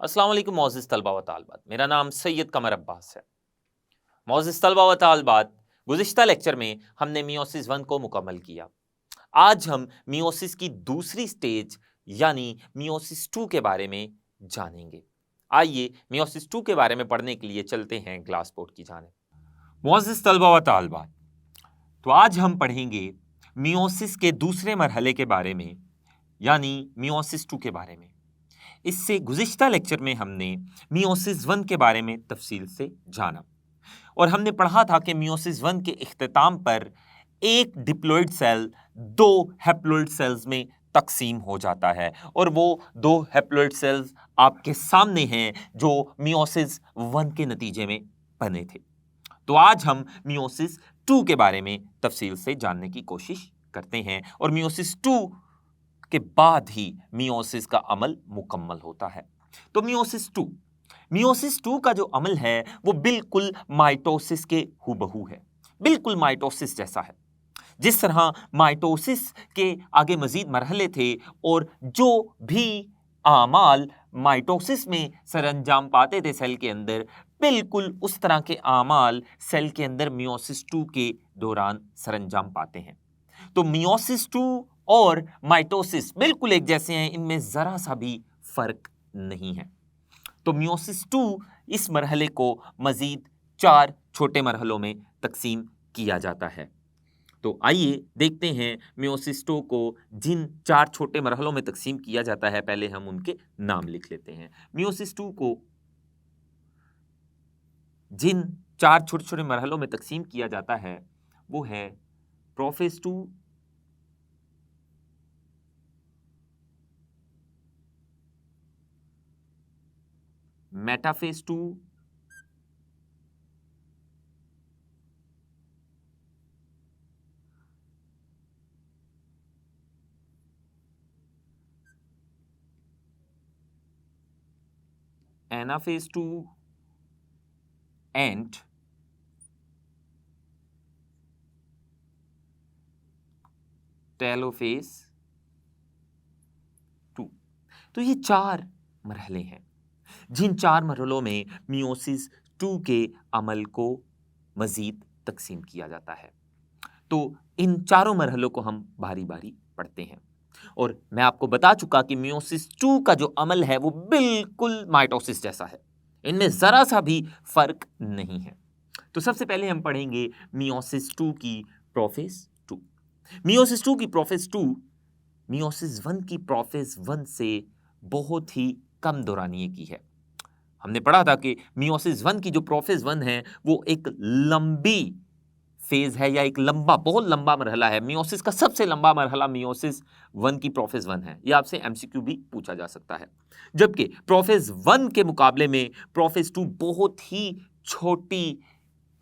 अस्सलाम वालेकुम मोअज़्ज़िज़ तलबा व तालिबात। मेरा नाम सैयद कमर अब्बास है। मोअज़्ज़िज़ तलबा व तालिबात, गुज़िश्ता लेक्चर में हमने मियोसिस 1 को मुकम्मल किया। आज हम मियोसिस की दूसरी स्टेज यानी मियोसिस 2 के बारे में जानेंगे। आइए मियोसिस 2 के बारे में पढ़ने के लिए चलते हैं क्लास बोर्ड की जानिब। मुअज़्ज़िज़ तलबा व तालिबात, तो आज हम पढ़ेंगे मियोसिस के दूसरे मरहले के बारे में यानी मियोसिस 2 के बारे में। इससे गुज़िश्ता लेक्चर में हमने मियोसिस 1 के बारे में तफसील से जाना और हमने पढ़ा था कि मियोसिस 1 के इख्तिताम पर एक डिप्लॉइड सेल 2 हैप्लॉइड सेल्स में तकसीम हो जाता है और वो 2 हैप्लॉइड सेल्स आपके सामने हैं जो मियोसिस 1 के नतीजे में बने थे। तो आज हम मियोसिस 2 के बारे में तफसील से जानने की कोशिश करते हैं और मियोसिस 2 के बाद ही मियोसिस का अमल मुकम्मल होता है। तो मियोसिस 2 का जो अमल है वो बिल्कुल माइटोसिस के हूबहू है, बिल्कुल माइटोसिस जैसा है। जिस तरह माइटोसिस के आगे मजीद मरहले थे और जो भी आमाल माइटोसिस में सरअंजाम पाते थे सेल के अंदर, बिल्कुल उस तरह के आमाल सेल के अंदर मियोसिस 2 के दौरान सरअंजाम पाते हैं। तो मियोसिस 2 और माइटोसिस बिल्कुल एक जैसे हैं, इनमें जरा सा भी फर्क नहीं है। तो मियोसिस 2 इस मरहले को मजीद 4 छोटे मरहलों में तकसीम किया जाता है। तो आइए देखते हैं मियोसिस 2 को जिन 4 छोटे मरहलों में तकसीम किया जाता है, पहले हम उनके नाम लिख लेते हैं। मियोसिस 2 को जिन 4 छोटे छोटे मरहलों में तकसीम किया जाता है वो है prophase 2, metaphase 2, anaphase 2 and telophase 2। तो ये 4 मरहले हैं जिन 4 मरहलों में मियोसिस 2 के अमल को मजीद तकसीम किया जाता है। तो इन चारों मरहलों को हम बारी बारी पढ़ते हैं और मैं आपको बता चुका कि मियोसिस 2 का जो अमल है वो बिल्कुल माइटोसिस जैसा है, इनमें जरा सा भी फर्क नहीं है। तो सबसे पहले हम पढ़ेंगे मियोसिस 2 की प्रोफेज 2। मियोसिस 2 की प्रोफेज 2 मियोसिस 1 की प्रोफेज 1 से बहुत ही कम दौरानिए की है। हमने पढ़ा था कि मियोसिस 1 की जो प्रोफेज 1 है वो एक लंबी फेज है या एक लंबा, बहुत लंबा मरहला है। मियोसिस का सबसे लंबा मरहला मियोसिस 1 की प्रोफेज 1 है। ये आपसे एमसीक्यू भी पूछा जा सकता है। जबकि प्रोफेज 1 के मुकाबले में प्रोफेज 2 बहुत ही छोटी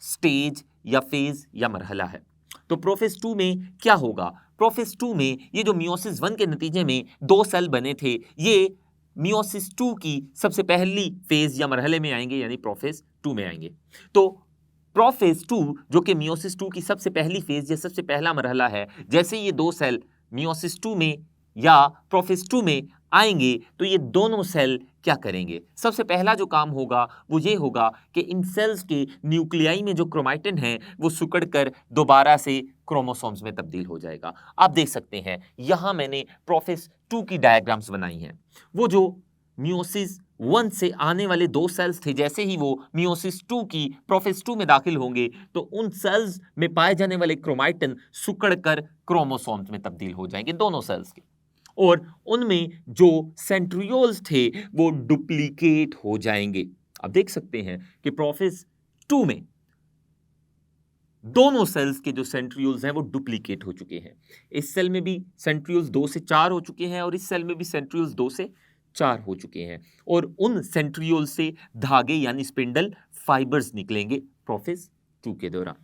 स्टेज या फेज या मरहला है। तो प्रोफेज 2 में क्या होगा? प्रोफेज 2 में ये जो मियोसिस 1 के नतीजे में 2 सेल बने थे, ये मियोसिस 2 की सबसे पहली फेज या मरहले में आएंगे यानी प्रोफेज 2 में आएंगे। तो प्रोफेज 2 जो कि मियोसिस 2 की सबसे पहली फेज या सबसे पहला मरहला है, जैसे ये 2 सेल मियोसिस 2 में या प्रोफेज 2 में आएंगे तो ये दोनों सेल क्या करेंगे? सबसे पहला जो काम होगा वो ये होगा कि इन सेल्स के न्यूक्लियाई में जो क्रोमैटिन है वो सिकुड़कर दोबारा से क्रोमोसोम्स में तब्दील हो जाएगा। आप देख सकते हैं यहां मैंने प्रोफेज 2 की डायग्राम्स बनाई हैं। वो जो मियोसिस 1 से आने वाले 2 सेल्स थे, जैसे ही वो मियोसिस 2 की प्रोफेज 2 में दाखिल होंगे तो उन सेल्स में पाए जाने वाले क्रोमैटिन सिकुड़कर क्रोमोसोम्स में तब्दील हो जाएंगे, दोनों सेल्स के, और उनमें जो सेंट्रियोल्स थे वो डुप्लीकेट हो जाएंगे। आप देख सकते हैं कि प्रोफेज 2 में दोनों सेल्स के जो सेंट्रियोल्स हैं वो डुप्लीकेट हो चुके हैं। इस सेल में भी सेंट्रियोल्स 2 से 4 हो चुके हैं और इस सेल में भी सेंट्रियोल्स 2 से 4 हो चुके हैं और उन सेंट्रियोल से धागे यानी स्पिंडल फाइबर्स निकलेंगे प्रोफेज 2 के दौरान।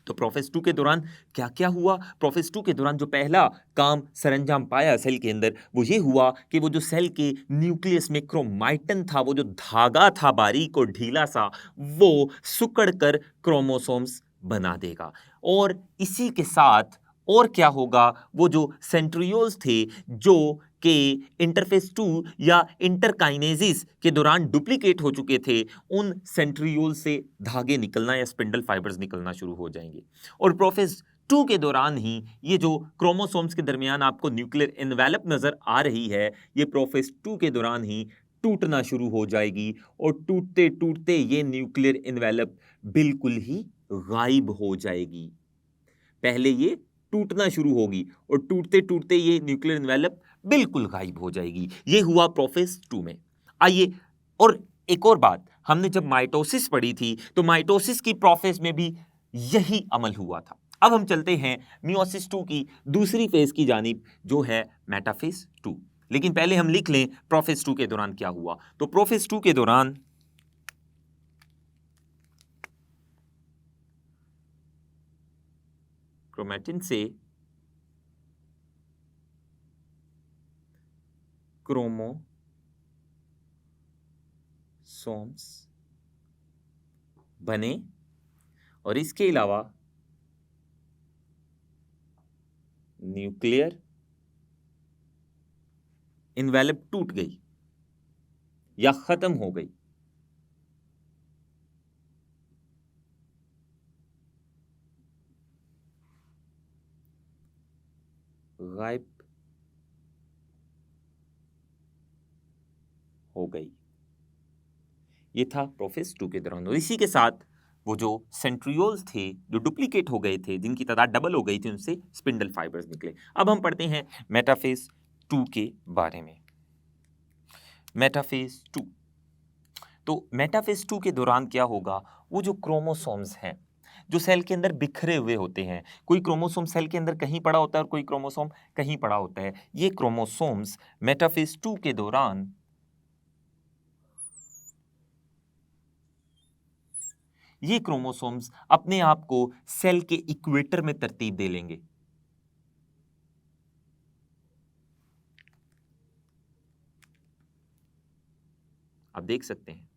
तो प्रोफेज 2 के दौरान क्या क्या हुआ? प्रोफेज 2 के दौरान जो पहला काम सरंजाम पाया सेल के अंदर वो ये हुआ कि वो जो सेल के न्यूक्लियस में क्रोमैटिन था, वो जो धागा था बारीक और ढीला सा, वो सिकुड़कर क्रोमोसोम्स बना देगा और इसी के साथ और क्या होगा, वो जो सेंट्रियोल्स थे जो के इंटरफेस 2 या इंटरकाइनेसिस के दौरान डुप्लीकेट हो चुके थे, उन सेंट्रियोल से धागे निकलना या स्पिंडल फाइबर्स निकलना शुरू हो जाएंगे। और प्रोफेज 2 के दौरान ही ये जो क्रोमोसोम्स के दरमियान आपको न्यूक्लियर एनवेलप नजर आ रही है, ये प्रोफेज 2 के दौरान ही टूटना शुरू हो जाएगी और टूटते टूटते ये न्यूक्लियर एनवेलप बिल्कुल ही गायब हो जाएगी। पहले ये टूटना शुरू होगी और टूटते टूटते ये न्यूक्लियर एनवेलप बिल्कुल गायब हो जाएगी। ये हुआ प्रोफेज 2 में। आइए, और एक और बात, हमने जब माइटोसिस पढ़ी थी तो माइटोसिस की प्रोसेस में भी यही अमल हुआ था। अब हम चलते हैं मियोसिस 2 की दूसरी फेज की जानिब, जो है मेटाफेज 2। लेकिन पहले हम लिख लें प्रोफेज 2 के दौरान क्या हुआ। तो प्रोफेज 2 के दौरान क्रोमैटिन से क्रोमोसोम्स बने और इसके अलावा न्यूक्लियर इन्वेलप टूट गई या खत्म हो गई। गायब हो गई। ये था प्रोफेज 2 के दौरान। और इसी के साथ वो जो सेंट्रियोल्स थे जो डुप्लीकेट हो गए थे, जिनकी तादाद डबल हो गई थी, उनसे स्पिंडल फाइबर्स निकले। अब हम पढ़ते हैं मेटाफेज 2 के बारे में। मेटाफेज 2, तो मेटाफेज 2 के दौरान क्या होगा, वो जो क्रोमोसोम्स हैं जो सेल के अंदर बिखरे हुए होते हैं, कोई क्रोमोसोम सेल के अंदर कहीं पड़ा होता है और कोई क्रोमोसोम कहीं पड़ा होता है, ये क्रोमोसोम्स मेटाफेज 2 के दौरान ये क्रोमोसोम्स अपने आप को सेल के इक्वेटर में तरतीब दे लेंगे। आप देख सकते हैं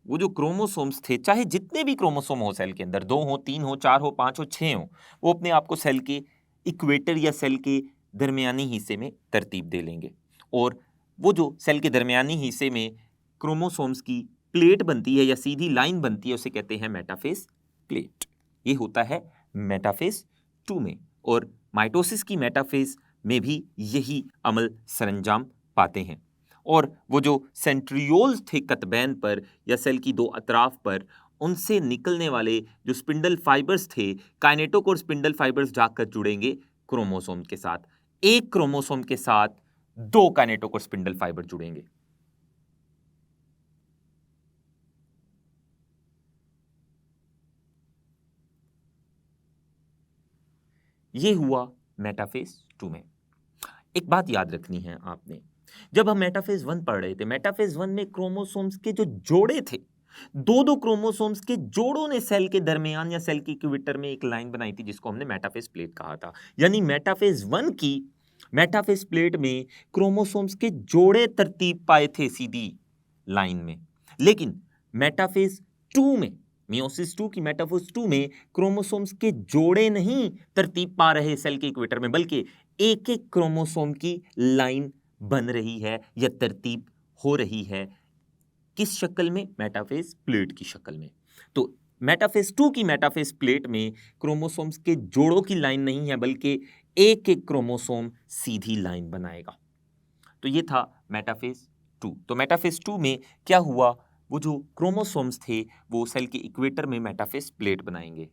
वो जो क्रोमोसोम्स थे, चाहे जितने भी क्रोमोसोम हो सेल के अंदर, 2 हो, 3 हो, 4 हो, 5 हो, 6 हो, वो अपने आप को सेल के इक्वेटर या सेल के दरमियानी हिस्से में तरतीब दे लेंगे। और वो जो सेल के दरमियानी हिस्से में क्रोमोसोम्स की प्लेट बनती है या सीधी लाइन बनती है, उसे कहते हैं मेटाफेज प्लेट। ये होता है मेटाफेज 2 में। और माइटोसिस की मेटाफेज में भी यही अमल सरंजाम पाते हैं। और वो जो सेंट्रियोल्स थे कतबैन पर या सेल की दो अतराफ पर, उनसे निकलने वाले जो स्पिंडल फाइबर्स थे, काइनेटोकोर स्पिंडल फाइबर्स जाकर जुड़ेंगे क्रोमोसोम के साथ। एक क्रोमोसोम के साथ 2 काइनेटोकोर स्पिंडल फाइबर जुड़ेंगे। ये हुआ मेटाफेज 2 में। एक बात याद रखनी है आपने, जब हम मेटाफेज 1 पढ़ रहे थे, मेटाफेज 1 में क्रोमोसोम्स के जो जोड़े थे, दो दो क्रोमोसोम्स के जोड़ों ने सेल के दरमियान या सेल के इक्वेटर में एक लाइन बनाई थी, जिसको हमने मेटाफेज प्लेट कहा था। यानी मेटाफेज 1 की मेटाफेज प्लेट में क्रोमोसोम्स के जोड़े तरतीब पाए थे सीधी लाइन में। लेकिन मेटाफेज 2 में, मियोसिस 2 की मेटाफेज 2 में क्रोमोसोम्स के जोड़े नहीं तरतीब पा रहे सेल के इक्वेटर में, बल्कि एक एक क्रोमोसोम की लाइन बन रही है या तरतीब हो रही है। किस शक्ल में? मेटाफेज प्लेट की शक्ल में। तो मेटाफेज 2 की मेटाफेज प्लेट में क्रोमोसोम्स के जोड़ों की लाइन नहीं है, बल्कि एक एक क्रोमोसोम सीधी लाइन बनाएगा। तो ये था मेटाफेज 2। तो मेटाफेज 2 में क्या हुआ, वो जो क्रोमोसोम्स थे वो सेल के इक्वेटर में मेटाफेज प्लेट बनाएंगे।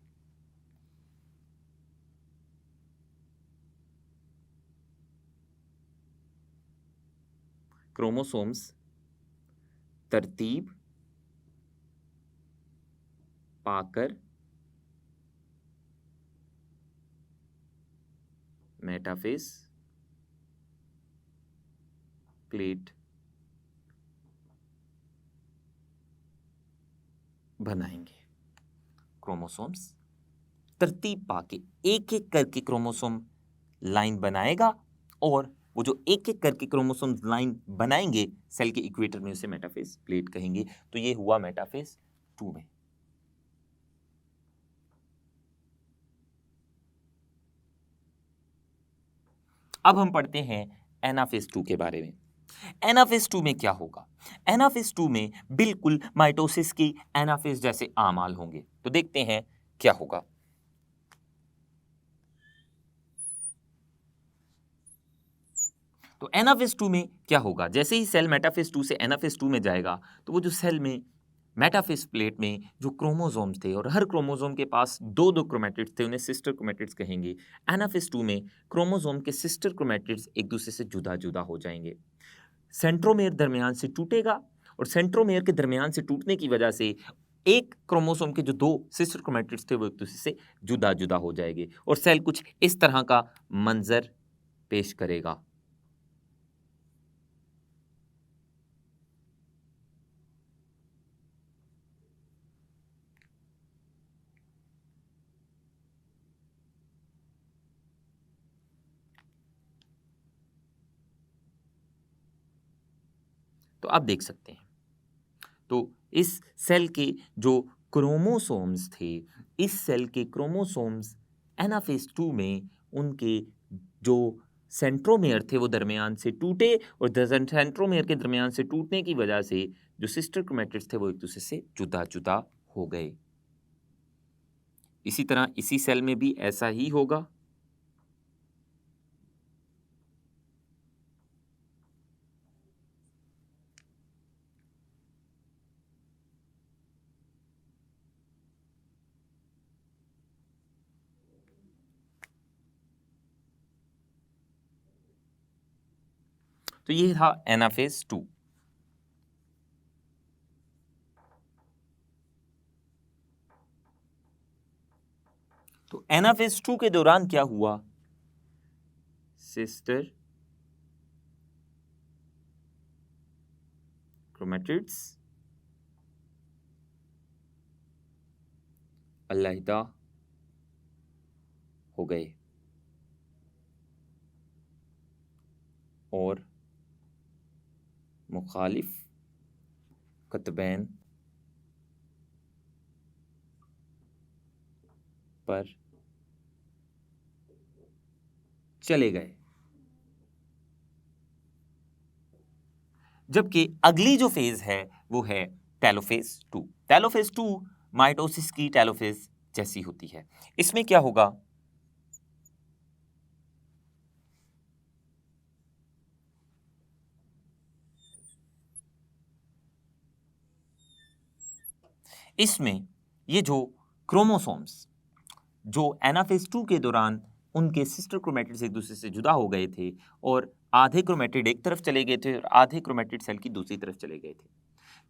क्रोमोसोम्स तरतीब पाकर मेटाफेज प्लेट बनाएंगे। क्रोमोसोम्स तरतीब पाके एक एक करके क्रोमोसोम लाइन बनाएगा, और वो जो एक एक करके क्रोमोसोम लाइन बनाएंगे सेल के इक्वेटर में, उसे मेटाफेज प्लेट कहेंगे। तो ये हुआ मेटाफेज 2 में। अब हम पढ़ते हैं एनाफेज 2 के बारे में। एनाफेज 2 में क्या होगा? एनाफेज 2 में बिल्कुल माइटोसिस की एनाफेज जैसे आमाल होंगे। तो देखते हैं क्या होगा। तो एनाफेज 2 में क्या होगा? जैसे ही सेल मेटाफेज 2 से एनाफेज 2 में जाएगा, तो वो जो सेल में मेटाफेज प्लेट में जो क्रोमोसोम्स थे और हर क्रोमोसोम के पास दो दो क्रोमैटिड्स थे, उन्हें सिस्टर क्रोमैटिड्स कहेंगे। एनाफेज 2 में क्रोमोसोम के सिस्टर क्रोमैटिड्स एक दूसरे से जुदा जुदा हो जाएंगे। सेंट्रोमेयर दरमियान से टूटेगा और सेंट्रोमेयर के दरमियान से टूटने की वजह से एक क्रोमोसोम के जो दो सिस्टर क्रोमैटिड्स थे वो एक दूसरे से जुदा जुदा हो जाएंगे और सेल कुछ इस तरह का मंजर पेश करेगा। तो आप देख सकते हैं, तो इस सेल के जो क्रोमोसोम्स थे, इस सेल के क्रोमोसोम्स एनाफेज 2 में उनके जो सेंट्रोमेयर थे वो दरमियान से टूटे और सेंट्रोमेयर के दरमियान से टूटने की वजह से जो सिस्टर क्रोमैटिड्स थे वो एक दूसरे से जुदा जुदा हो गए। इसी तरह इसी सेल में भी ऐसा ही होगा। तो ये था एनाफेज 2। तो एनाफेज 2 के दौरान क्या हुआ? सिस्टर क्रोमैटिड्स अलहदा हो गए और मुखालिफ कतबैन पर चले गए। जबकि अगली जो फेज है वो है टेलोफेज 2। टेलोफेज 2 माइटोसिस की टेलोफेज जैसी होती है। इसमें क्या होगा? इसमें ये जो क्रोमोसोम्स जो एनाफेज 2 के दौरान उनके सिस्टर क्रोमैटिड्स एक दूसरे से जुदा हो गए थे और आधे क्रोमैटिड एक तरफ चले गए थे और आधे क्रोमैटिड सेल की दूसरी तरफ चले गए थे।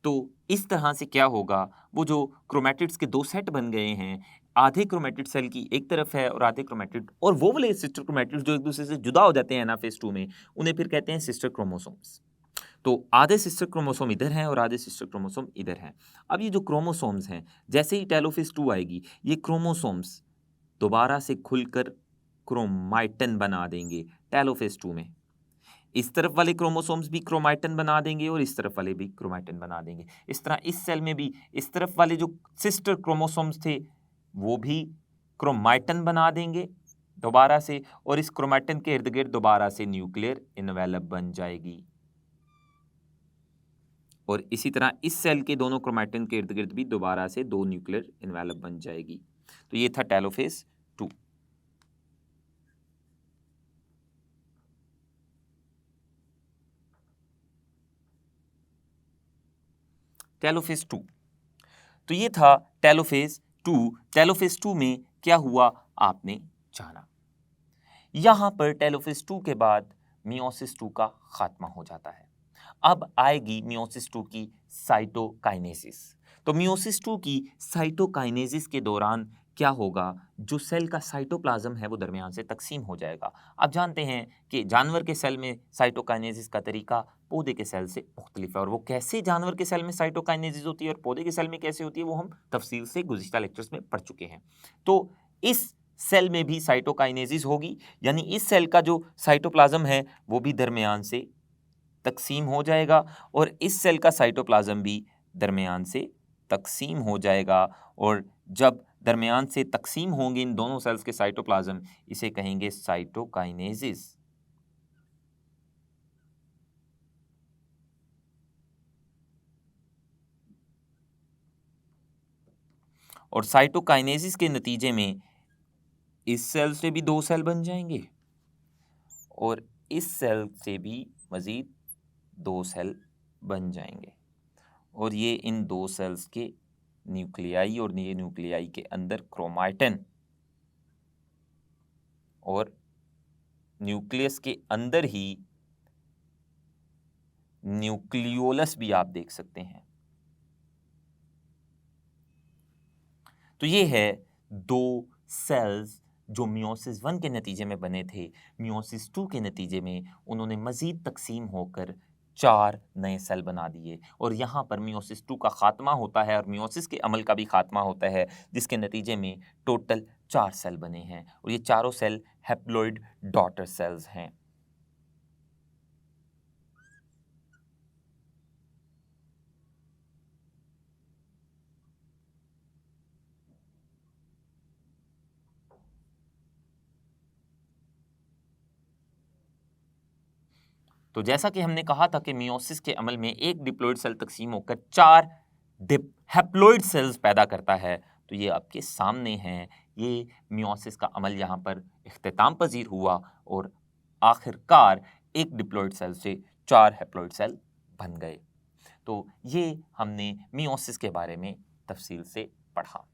तो इस तरह से क्या होगा? वो जो क्रोमैटिड्स के दो सेट बन गए हैं, आधे क्रोमैटिड सेल की एक तरफ है और आधे क्रोमैटिड, और वो वाले सिस्टर क्रोमैटिड्स जो एक दूसरे से जुदा हो जाते हैं एनाफेज 2 में, उन्हें फिर कहते हैं सिस्टर क्रोमोसोम्स। तो आधे सिस्टर क्रोमोसोम इधर हैं और आधे सिस्टर क्रोमोसोम इधर हैं। अब ये जो क्रोमोसोम्स हैं, जैसे ही टेलोफेज 2 आएगी, ये क्रोमोसोम्स दोबारा से खुलकर क्रोमाटिन बना देंगे टेलोफेज 2 में। इस तरफ वाले क्रोमोसोम्स भी क्रोमाटिन बना देंगे और इस तरफ वाले भी क्रोमाटिन बना देंगे। इस तरह इस सेल में भी इस तरफ वाले जो सिस्टर क्रोमोसोम्स थे वो भी क्रोमाटिन बना देंगे दोबारा से, और इस क्रोमाटिन के इर्द गिर्द दोबारा से न्यूक्लियर इनवेलप बन जाएगी। और इसी तरह इस सेल के दोनों क्रोमैटिन के इर्द गिर्द भी दोबारा से दो न्यूक्लियर इनवेलप बन जाएगी। तो ये था टेलोफेज 2। टेलोफेज 2, तो ये था टेलोफेज 2। टेलोफेज 2 में क्या हुआ आपने जाना। यहां पर टेलोफेज 2 के बाद मियोसिस 2 का खात्मा हो जाता है। अब आएगी मियोसिस 2 की साइटोकाइनेसिस। तो मियोसिस 2 की साइटोकाइनेसिस के दौरान क्या होगा? जो सेल का साइटोप्लाज्म है वो दरमियान से तकसीम हो जाएगा। आप जानते हैं कि जानवर के सेल में साइटोकाइनेसिस का तरीका पौधे के सेल से मुख्तलिफ है, और वो कैसे जानवर के सेल में साइटोकाइनेसिस होती है और पौधे के सेल में कैसे होती है वो हम तफसील से गुज़िश्ता लेक्चर्स में पढ़ चुके हैं। तो इस सेल में भी साइटोकाइनेसिस होगी, यानी इस सेल का जो साइटोप्लाज्म है वो भी दरमियान से तकसीम हो जाएगा और इस सेल का साइटोप्लाज्म भी दरमियान से तकसीम हो जाएगा। और जब दरमियान से तकसीम होंगे इन दोनों सेल्स के साइटोप्लाज्म, इसे कहेंगे साइटोकाइनेसिस। और साइटोकाइनेसिस के नतीजे में इस सेल से भी 2 सेल बन जाएंगे और इस सेल से भी मज़ीद 2 सेल बन जाएंगे और ये इन 2 सेल्स के न्यूक्लियाई और ये न्यूक्लियाई के अंदर क्रोमैटिन और न्यूक्लियस के अंदर ही न्यूक्लियोलस भी आप देख सकते हैं। तो ये है 2 सेल्स जो मियोसिस 1 के नतीजे में बने थे। मियोसिस 2 के नतीजे में उन्होंने मज़ीद तकसीम होकर 4 नए सेल बना दिए और यहाँ पर मियोसिस 2 का खात्मा होता है और मियोसिस के अमल का भी खात्मा होता है, जिसके नतीजे में टोटल 4 सेल बने हैं और ये चारों सेल हैप्लॉइड डॉटर सेल्स हैं। तो जैसा कि हमने कहा था कि मियोसिस के अमल में एक डिप्लॉइड सेल तकसीम होकर 4 हैप्लॉइड सेल्स पैदा करता है। तो ये आपके सामने हैं। ये मियोसिस का अमल यहाँ पर इख्तिताम पजीर हुआ और आखिरकार एक डिप्लॉइड सेल से 4 हैप्लॉइड सेल बन गए। तो ये हमने मियोसिस के बारे में तफसील से पढ़ा।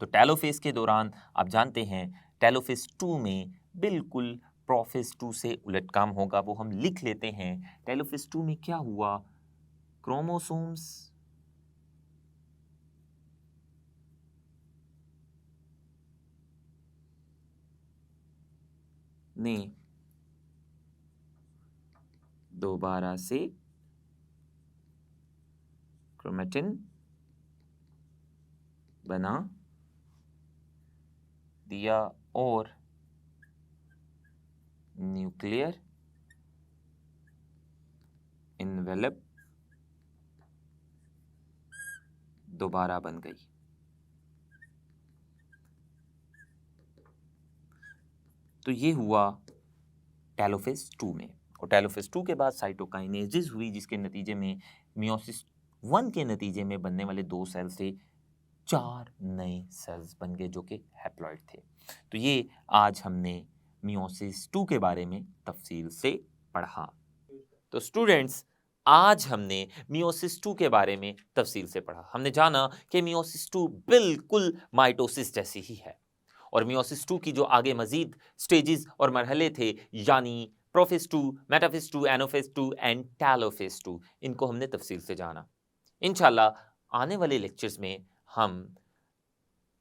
तो टेलोफेज के दौरान आप जानते हैं टेलोफेज 2 में बिल्कुल प्रोफेज 2 से उलट काम होगा, वो हम लिख लेते हैं। टेलोफेज 2 में क्या हुआ, क्रोमोसोम्स ने दोबारा से क्रोमैटिन बना दिया और न्यूक्लियर इनवेलप दोबारा बन गई। तो ये हुआ टेलोफेज 2 में और टेलोफेज 2 के बाद साइटोकाइनेसिस हुई, जिसके नतीजे में मियोसिस 1 के नतीजे में बनने वाले 2 सेल से 4 नए सेल्स बन गए जो कि हैप्लॉइड थे। तो ये आज हमने मियोसिस 2 के बारे में तफसील से पढ़ा। तो स्टूडेंट्स, आज हमने मियोसिस 2 के बारे में तफसील से पढ़ा। हमने जाना कि मियोसिस 2 बिल्कुल माइटोसिस जैसी ही है और मियोसिस 2 की जो आगे मजीद स्टेजेस और मरहले थे, यानी prophase 2, metaphase 2, anaphase 2 and telophase 2, इनको हमने तफसील से जाना। इंशाल्लाह आने वाले लेक्चर्स में हम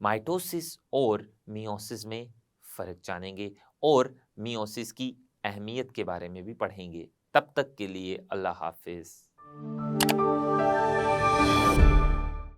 माइटोसिस और मियोसिस में फ़र्क जानेंगे और मियोसिस की अहमियत के बारे में भी पढ़ेंगे। तब तक के लिए अल्लाह हाफिज़।